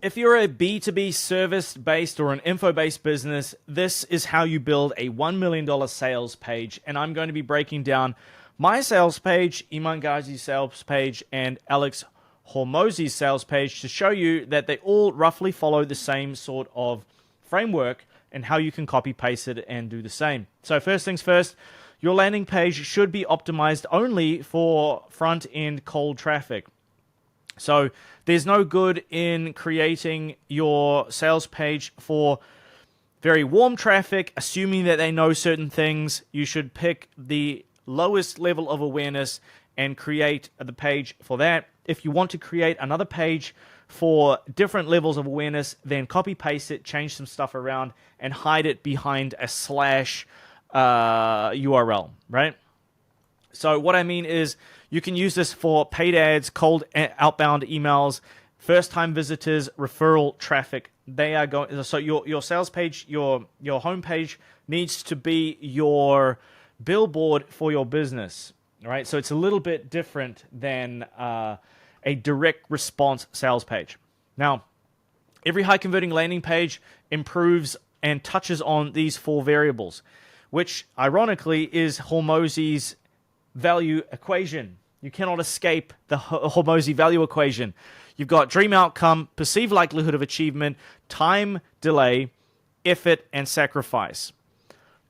if you're a B2B service-based or an info-based business, this is how you build a $1 million sales page. And I'm going to be breaking down my sales page, Iman Ghazi's sales page, and Alex Hormozi's sales page to show you that they all roughly follow the same sort of framework and how you can copy-paste it and do the same. So first things first, your landing page should be optimized only for front-end cold traffic. So there's no good in creating your sales page for very warm traffic, assuming that they know certain things. You should pick the lowest level of awareness and create the page for that. If you want to create another page for different levels of awareness, then copy paste it, change some stuff around, and hide it behind a slash URL, right? So what I mean is you can use this for paid ads, cold outbound emails, first-time visitors, referral traffic. They are going. So your sales page, your home page needs to be your billboard for your business, right? So it's a little bit different than a direct response sales page. Now, every high-converting landing page improves and touches on these 4 variables, which ironically is Hormozi's value equation. You cannot escape the Hormozi value equation. You've got dream outcome, perceived likelihood of achievement, time delay, effort, and sacrifice.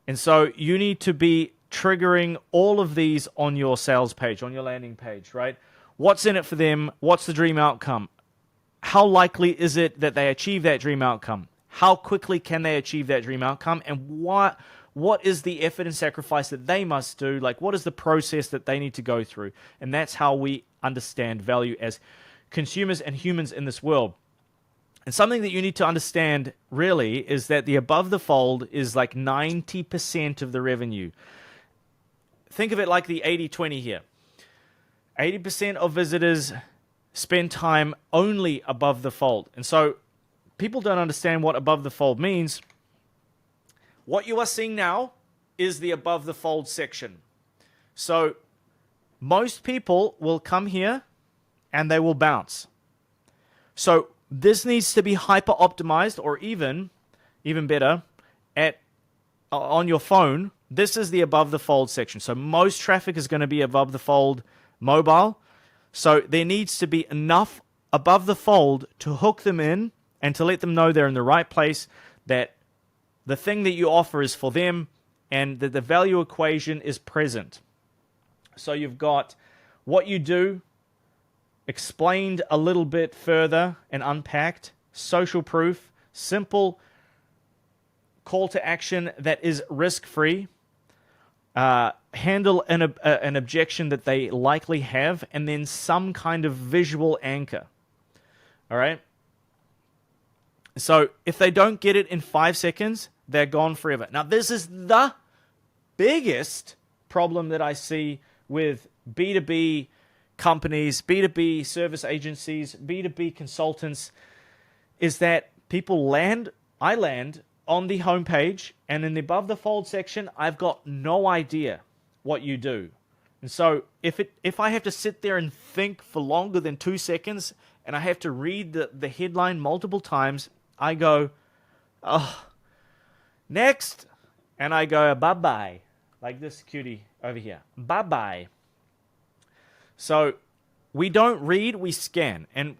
And so you need to be triggering all of these on your sales page, on your landing page, right? What's in it for them? What's the dream outcome? How likely is it that they achieve that dream outcome? How quickly can they achieve that dream outcome? And what is the effort and sacrifice that they must do? Like, what is the process that they need to go through? And that's how we understand value as consumers and humans in this world. And something that you need to understand, really, is that the above the fold is like 90% of the revenue. Think of it like the 80-20 here. 80% of visitors spend time only above the fold. And so people don't understand what above the fold means. What you are seeing now is the above the fold section. So most people will come here and they will bounce. So this needs to be hyper optimized, or even better, on your phone. This is the above the fold section. So most traffic is going to be above the fold mobile. So there needs to be enough above the fold to hook them in and to let them know they're in the right place, that the thing that you offer is for them, and that the value equation is present. So you've got what you do explained a little bit further and unpacked, social proof, simple call to action that is risk-free, handle an objection that they likely have, and then some kind of visual anchor. All right? So if they don't get it in 5 seconds, they're gone forever. Now, this is the biggest problem that I see with B2B companies, B2B service agencies, B2B consultants, is that I land on the homepage, and in the above the fold section, I've got no idea what you do. And so if I have to sit there and think for longer than 2 seconds, and I have to read the headline multiple times, I go, oh, next, and I go, bye-bye, like this cutie over here, bye-bye. So we don't read, we scan, and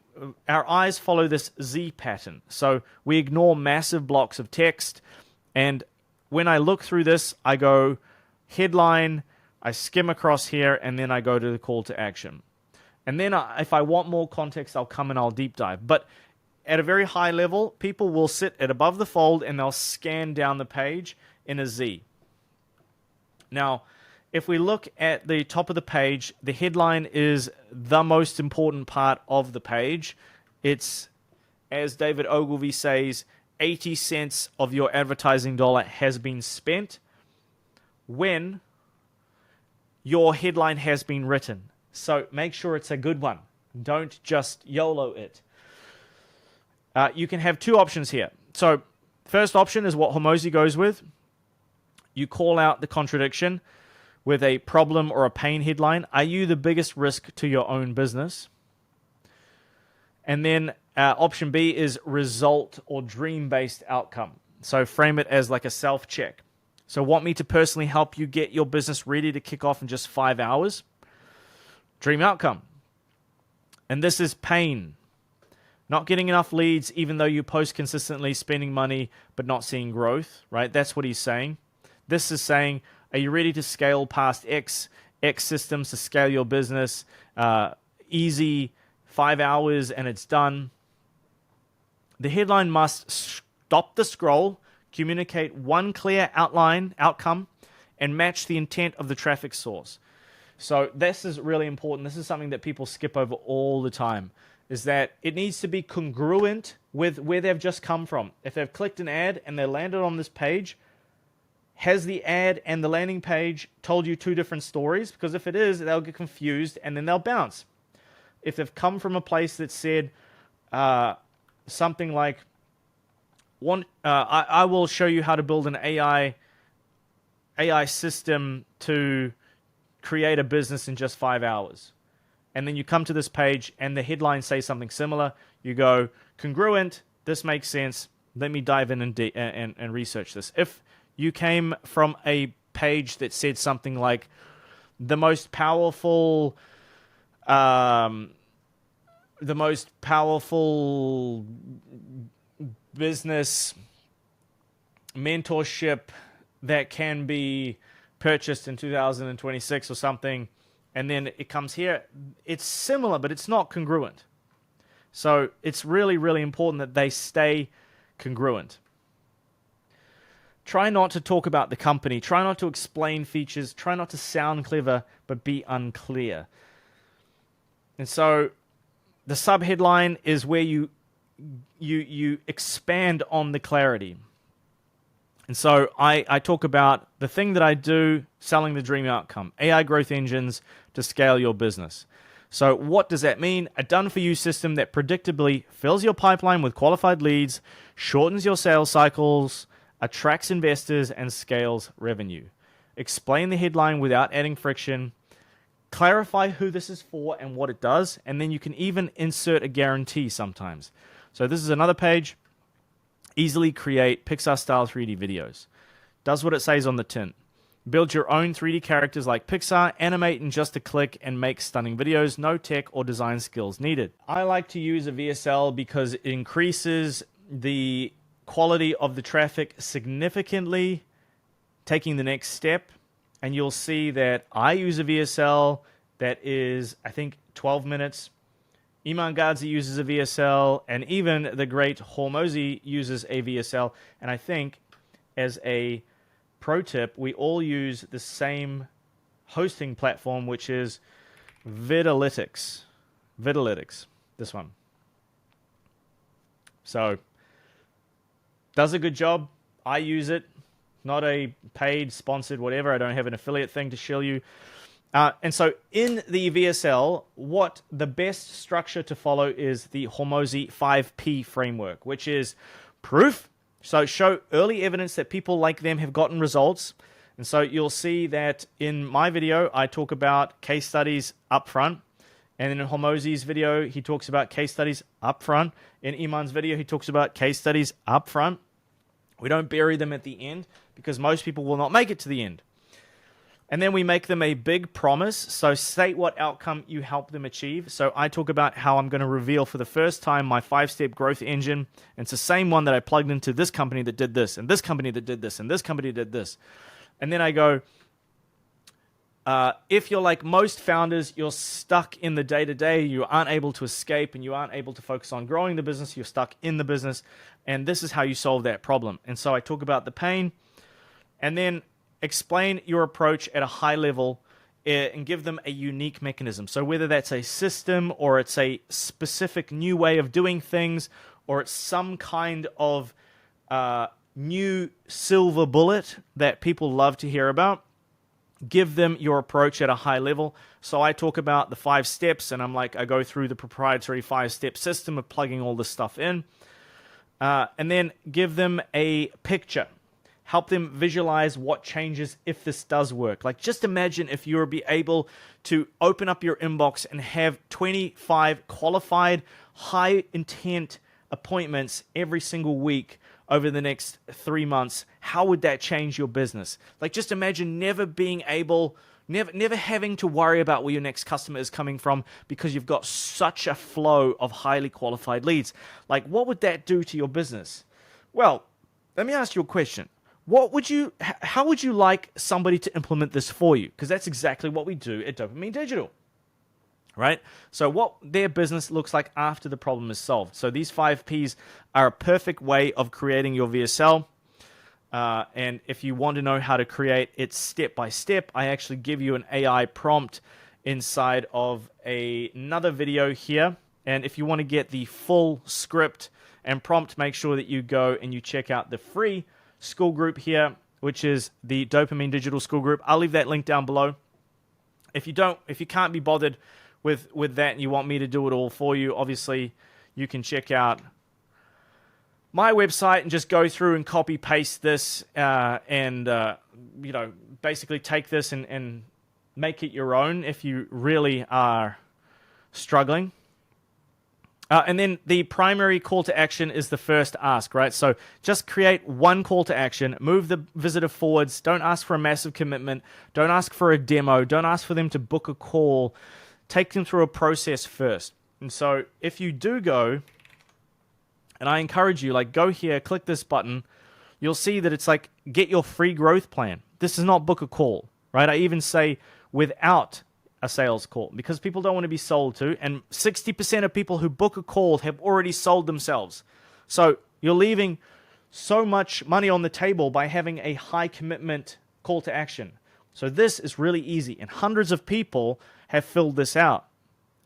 our eyes follow this Z pattern. So we ignore massive blocks of text, and when I look through this, I go headline, I skim across here, and then I go to the call to action. And then if I want more context, I'll come and I'll deep dive. But at a very high level, people will sit at above the fold and they'll scan down the page in a Z. Now, if we look at the top of the page, the headline is the most important part of the page. It's, as David Ogilvy says, 80 cents of your advertising dollar has been spent when your headline has been written. So make sure it's a good one. Don't just YOLO it. You can have 2 options here. So first option is what Hormozi goes with. You call out the contradiction with a problem or a pain headline. Are you the biggest risk to your own business? And then option B is result or dream-based outcome. So frame it as like a self-check. So want me to personally help you get your business ready to kick off in just 5 hours? Dream outcome. And this is pain. Not getting enough leads even though you post consistently, spending money, but not seeing growth, right? That's what he's saying. This is saying, are you ready to scale past X systems to scale your business? Easy, 5 hours and it's done. The headline must stop the scroll, communicate one clear outcome, and match the intent of the traffic source. So this is really important. This is something that people skip over all the time, is that it needs to be congruent with where they've just come from. If they've clicked an ad and they landed on this page, has the ad and the landing page told you two different stories? Because if it is, they'll get confused and then they'll bounce. If they've come from a place that said something like, I will show you how to build an AI system to create a business in just 5 hours. And then you come to this page and the headline says something similar. You go, congruent, this makes sense. Let me dive in and research this. If you came from a page that said something like the most powerful business mentorship that can be purchased in 2026 or something, and then it comes here, it's similar, but it's not congruent. So it's really, really important that they stay congruent. Try not to talk about the company. Try not to explain features. Try not to sound clever, but be unclear. And so the subheadline is where you expand on the clarity. And so I talk about the thing that I do, selling the dream outcome, AI growth engines to scale your business. So what does that mean? A done-for-you system that predictably fills your pipeline with qualified leads, shortens your sales cycles, attracts investors, and scales revenue. Explain the headline without adding friction. Clarify who this is for and what it does, and then you can even insert a guarantee sometimes. So this is another page. Easily create Pixar-style 3D videos. Does what it says on the tin. Build your own 3D characters like Pixar, animate in just a click, and make stunning videos. No tech or design skills needed. I like to use a VSL because it increases the quality of the traffic significantly, taking the next step. And you'll see that I use a VSL that is, I think, 12 minutes. Iman Gadzhi uses a VSL, and even the great Hormozi uses a VSL. And I think, as a pro tip, we all use the same hosting platform, which is Vidalytics. This one. So, does a good job. I use it. Not a paid, sponsored, whatever. I don't have an affiliate thing to show you. And so in the VSL, what the best structure to follow is the Hormozi 5P framework, which is proof. So show early evidence that people like them have gotten results. And so you'll see that in my video, I talk about case studies up front. And in Hormozi's video, he talks about case studies up front. In Iman's video, he talks about case studies up front. We don't bury them at the end because most people will not make it to the end. And then we make them a big promise. So state what outcome you help them achieve. So I talk about how I'm going to reveal for the first time my 5-step growth engine. And it's the same one that I plugged into this company that did this, and this company that did this, and this company did this. And then I go, if you're like most founders, you're stuck in the day-to-day, you aren't able to escape, and you aren't able to focus on growing the business, you're stuck in the business, and this is how you solve that problem. And so I talk about the pain, and then explain your approach at a high level and give them a unique mechanism. So whether that's a system or it's a specific new way of doing things or it's some kind of new silver bullet that people love to hear about, give them your approach at a high level. So I talk about the 5 steps, and I go through the proprietary 5-step system of plugging all this stuff in, and then give them a picture. help them visualize what changes if this does work. Like, just imagine if you were be able to open up your inbox and have 25 qualified, high intent appointments every single week over the next 3 months. How would that change your business? Like, just imagine never having to worry about where your next customer is coming from because you've got such a flow of highly qualified leads. Like, what would that do to your business? Well, let me ask you a question. How would you like somebody to implement this for you? Because that's exactly what we do at Dopamine Digital, right? So what their business looks like after the problem is solved. So these 5 Ps are a perfect way of creating your VSL. And if you want to know how to create it step by step, I actually give you an AI prompt inside of another video here. And if you want to get the full script and prompt, make sure that you go and you check out the free school group here, which is the Dopamine Digital School Group. I'll leave that link down below. If you can't be bothered with that and you want me to do it all for you, obviously you can check out my website and just go through and copy paste this and basically take this and make it your own if you really are struggling. And then the primary call to action is the first ask, right? So just create one call to action, move the visitor forwards, don't ask for a massive commitment, don't ask for a demo, don't ask for them to book a call, take them through a process first. And so if you do go, and I encourage you, like, go here, click this button, you'll see that it's like, get your free growth plan. This is not book a call, right? I even say without a sales call because people don't want to be sold to, and 60% of people who book a call have already sold themselves. So you're leaving so much money on the table by having a high commitment call to action. So this is really easy, and hundreds of people have filled this out.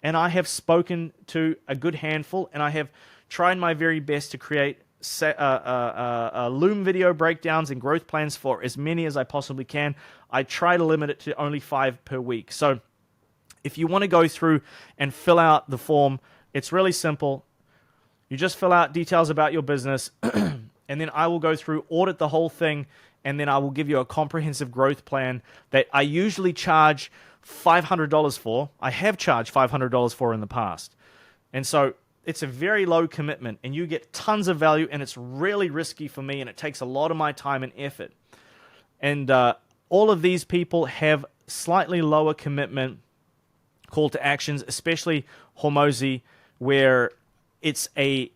And I have spoken to a good handful, and I have tried my very best to create Loom video breakdowns and growth plans for as many as I possibly can. I try to limit it to only 5 per week. So if you want to go through and fill out the form, it's really simple. You just fill out details about your business, and then I will go through, audit the whole thing, and then I will give you a comprehensive growth plan that I usually charge $500 for. I have charged $500 for in the past. And so it's a very low commitment, and you get tons of value, and it's really risky for me, and it takes a lot of my time and effort. And all of these people have slightly lower commitment call to actions, especially Hormozi, where it's a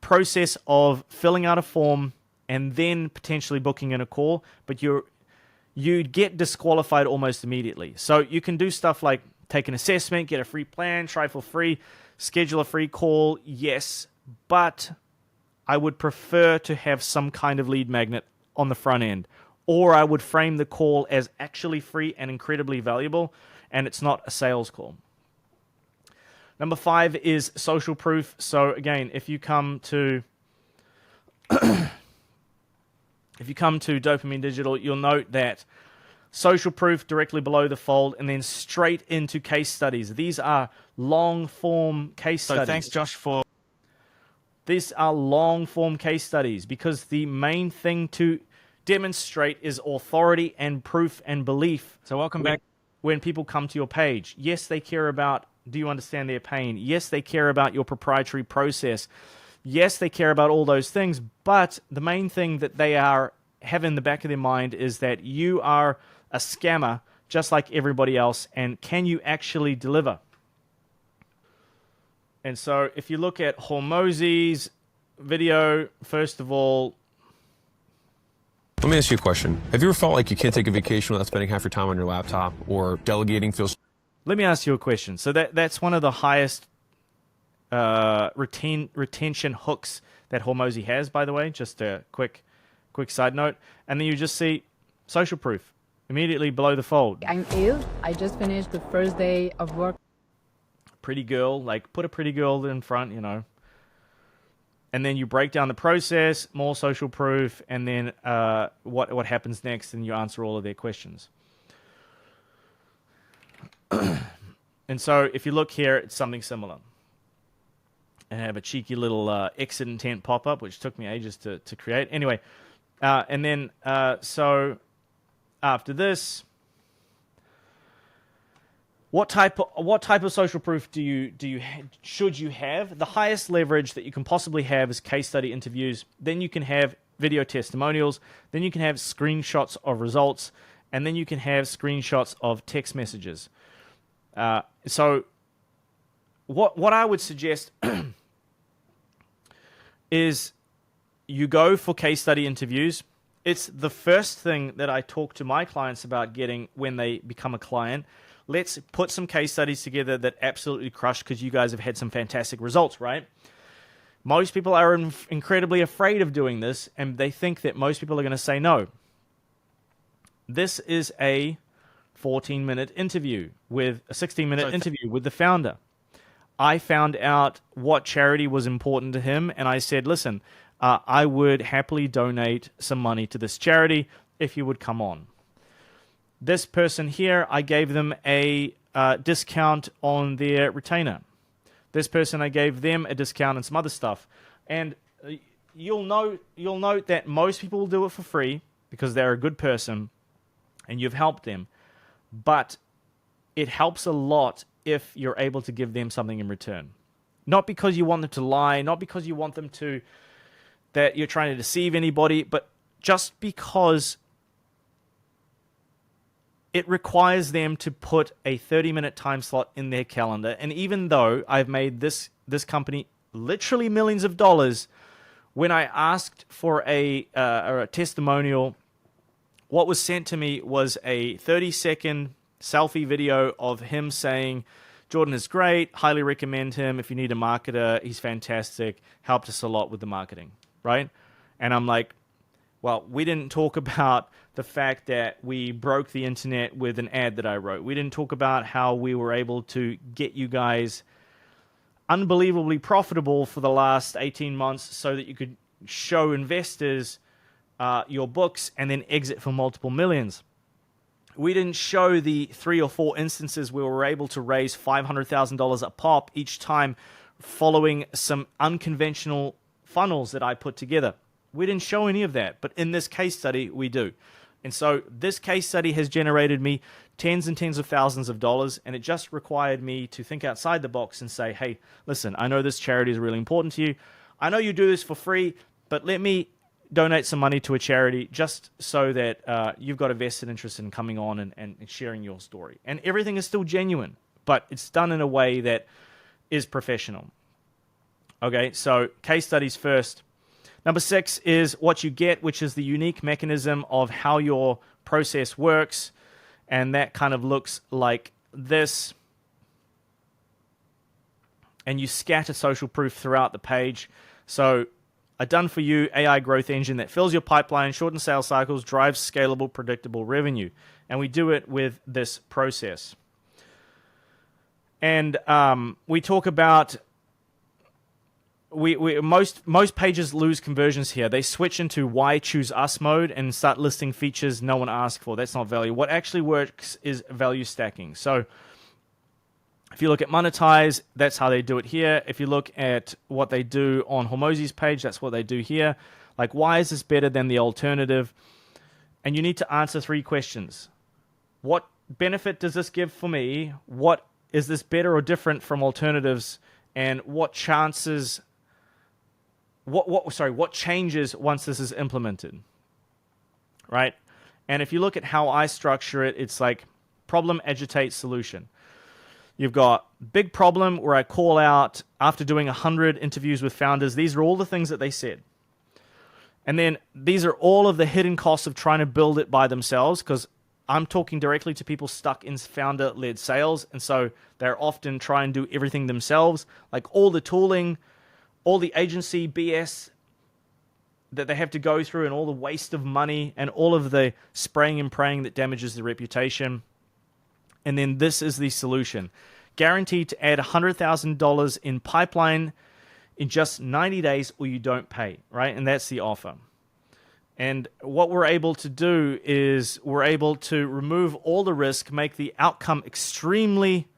process of filling out a form and then potentially booking in a call, but you'd get disqualified almost immediately. So you can do stuff like take an assessment, get a free plan, try for free, schedule a free call, yes, but I would prefer to have some kind of lead magnet on the front end, or I would frame the call as actually free and incredibly valuable, and it's not a sales call. Number 5 is social proof. So again, if you come to Dopamine Digital, you'll note that social proof directly below the fold, and then straight into case studies. These are long-form case studies. So thanks, Josh, for... These are long-form case studies because the main thing to demonstrate is authority and proof and belief. So welcome back. When people come to your page, yes, they care about, do you understand their pain? Yes, they care about your proprietary process. Yes, they care about all those things, but the main thing that they have in the back of their mind is that you are a scammer just like everybody else, and can you actually deliver? And so if you look at Hormozi's video, first of all, let me ask you a question. Have you ever felt like you can't take a vacation without spending half your time on your laptop, or delegating feels... Let me ask you a question. So that's one of the highest retention hooks that Hormozi has, by the way, just a quick side note. And then you just see social proof immediately below the fold. I'm ill. I just finished the first day of work. Pretty girl, like put a pretty girl in front, you know. And then you break down the process, more social proof, and then what happens next, and you answer all of their questions. And so if you look here, it's something similar. And I have a cheeky little exit intent pop-up, which took me ages to create. Anyway, And then, so after this, what type of social proof should you have? The highest leverage that you can possibly have is case study interviews. Then you can have video testimonials. Then you can have screenshots of results, and then you can have screenshots of text messages. So, what I would suggest is you go for case study interviews. It's the first thing that I talk to my clients about getting when they become a client. Let's put some case studies together that absolutely crush because you guys have had some fantastic results, right? Most people are incredibly afraid of doing this, and they think that most people are going to say no. This is a 14-minute interview with a 16-minute interview with the founder. I found out what charity was important to him, and I said, listen, I would happily donate some money to this charity if you would come on. This person here, I gave them a discount on their retainer. This person, I gave them a discount and some other stuff. And you'll note that most people will do it for free because they're a good person and you've helped them. But it helps a lot if you're able to give them something in return. Not because you want them to lie, not because you want them that you're trying to deceive anybody, but just because it requires them to put a 30-minute time slot in their calendar. And even though I've made this company literally millions of dollars, when I asked for a testimonial, what was sent to me was a 30-second selfie video of him saying, Jordan is great, highly recommend him. If you need a marketer, he's fantastic, helped us a lot with the marketing, right? And I'm like, well, we didn't talk about the fact that we broke the internet with an ad that I wrote. We didn't talk about how we were able to get you guys unbelievably profitable for the last 18 months so that you could show investors your books and then exit for multiple millions. We didn't show the 3 or 4 instances where we were able to raise $500,000 a pop each time following some unconventional funnels that I put together. We didn't show any of that, but in this case study, we do. And so this case study has generated me tens and tens of thousands of dollars, and it just required me to think outside the box and say, hey, listen, I know this charity is really important to you. I know you do this for free, but let me donate some money to a charity just so that you've got a vested interest in coming on and sharing your story. And everything is still genuine, but it's done in a way that is professional. Okay, so case studies first. Number 6 is what you get, which is the unique mechanism of how your process works. And that kind of looks like this. And you scatter social proof throughout the page. So a done-for-you AI growth engine that fills your pipeline, shortens sales cycles, drives scalable, predictable revenue. And we do it with this process. And we talk about... Most pages lose conversions here. They switch into why choose us mode and start listing features no one asked for. That's not value. What actually works is value stacking. So if you look at monetize, that's how they do it here. If you look at what they do on Hormozi's page, that's what they do here. Like, why is this better than the alternative? And you need to answer 3 questions. What benefit does this give for me? What is this better or different from alternatives? And what chances... What changes once this is implemented, right? And if you look at how I structure it, it's like problem, agitate, solution. You've got big problem where I call out after doing 100 interviews with founders. These are all the things that they said. And then these are all of the hidden costs of trying to build it by themselves, because I'm talking directly to people stuck in founder-led sales. And so they're often trying to do everything themselves, like all the tooling, all the agency BS that they have to go through, and all the waste of money and all of the spraying and praying that damages the reputation. And then this is the solution. Guaranteed to add $100,000 in pipeline in just 90 days or you don't pay, right? And that's the offer. And what we're able to do is we're able to remove all the risk, make the outcome extremely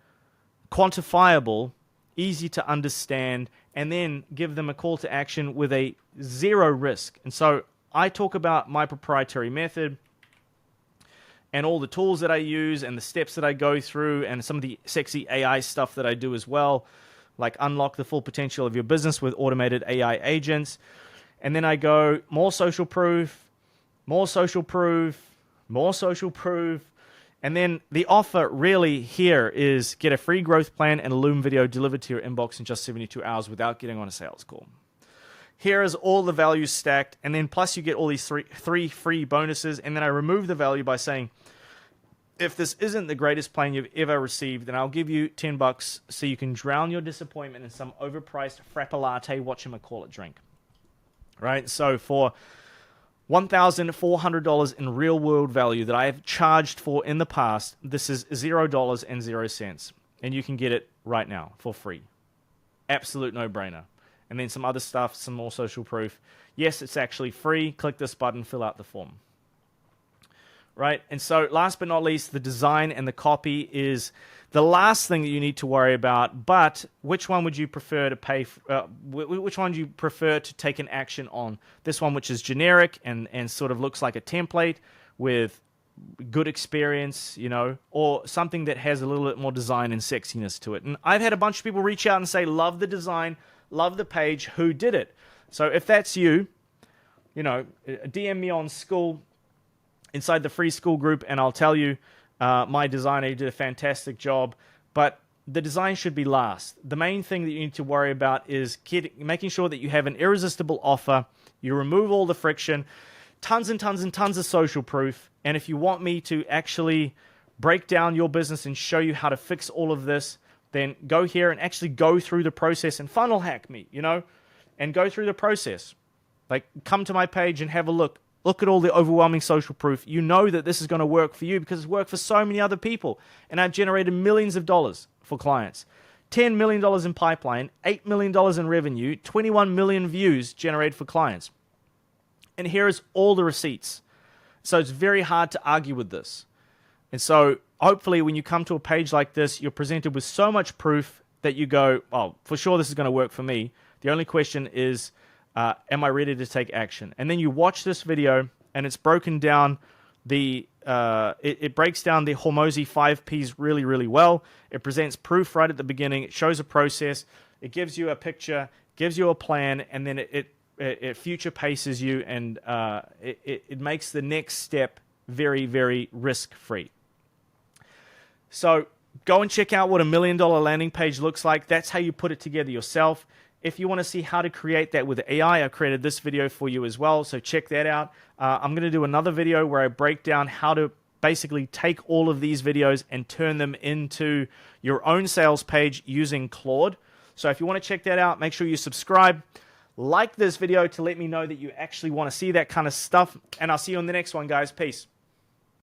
quantifiable, easy to understand, and then give them a call to action with a 0 risk. And so I talk about my proprietary method and all the tools that I use and the steps that I go through and some of the sexy AI stuff that I do as well, like unlock the full potential of your business with automated AI agents. And then I go more social proof, more social proof, more social proof. And then the offer really here is get a free growth plan and a Loom video delivered to your inbox in just 72 hours without getting on a sales call. Here is all the values stacked, and then plus you get all these three free bonuses, and then I remove the value by saying, if this isn't the greatest plan you've ever received, then I'll give you $10 so you can drown your disappointment in some overpriced frappe latte, whatchamacallit drink. Right? So for $1,400 in real-world value that I have charged for in the past, this is $0.00. And you can get it right now for free. Absolute no-brainer. And then some other stuff, some more social proof. Yes, it's actually free. Click this button, fill out the form. Right? And so last but not least, the design and the copy is the last thing that you need to worry about. But which one would you prefer to pay? Which one do you prefer to take an action on? This one, which is generic and sort of looks like a template with good experience, you know, or something that has a little bit more design and sexiness to it. And I've had a bunch of people reach out and say, love the design, love the page, who did it? So if that's you, you know, DM me on school, inside the free school group, and I'll tell you my designer did a fantastic job, but the design should be last. The main thing that you need to worry about is making sure that you have an irresistible offer, you remove all the friction, tons and tons and tons of social proof, and if you want me to actually break down your business and show you how to fix all of this, then go here and actually go through the process and funnel hack me, you know, and go through the process. Like, come to my page and have a look. Look at all the overwhelming social proof. You know that this is going to work for you because it's worked for so many other people. And I've generated millions of dollars for clients. $10 million in pipeline, $8 million in revenue, 21 million views generated for clients. And here is all the receipts. So it's very hard to argue with this. And so hopefully when you come to a page like this, you're presented with so much proof that you go, oh, for sure this is going to work for me. The only question is, am I ready to take action? And then you watch this video, and it's broken down it breaks down the hormozi 5 Ps really, really well. It presents proof right at the beginning. It shows a process. It gives you a picture, gives you a plan, and then it future paces you, and it makes the next step very, very risk-free. So go and check out what $1 million landing page looks like. That's how you put it together yourself. If you want to see how to create that with AI, I created this video for you as well, so check that out. I'm going to do another video where I break down how to basically take all of these videos and turn them into your own sales page using Claude. So if you want to check that out, make sure you subscribe, like this video to let me know that you actually want to see that kind of stuff, and I'll see you on the next one, guys. Peace.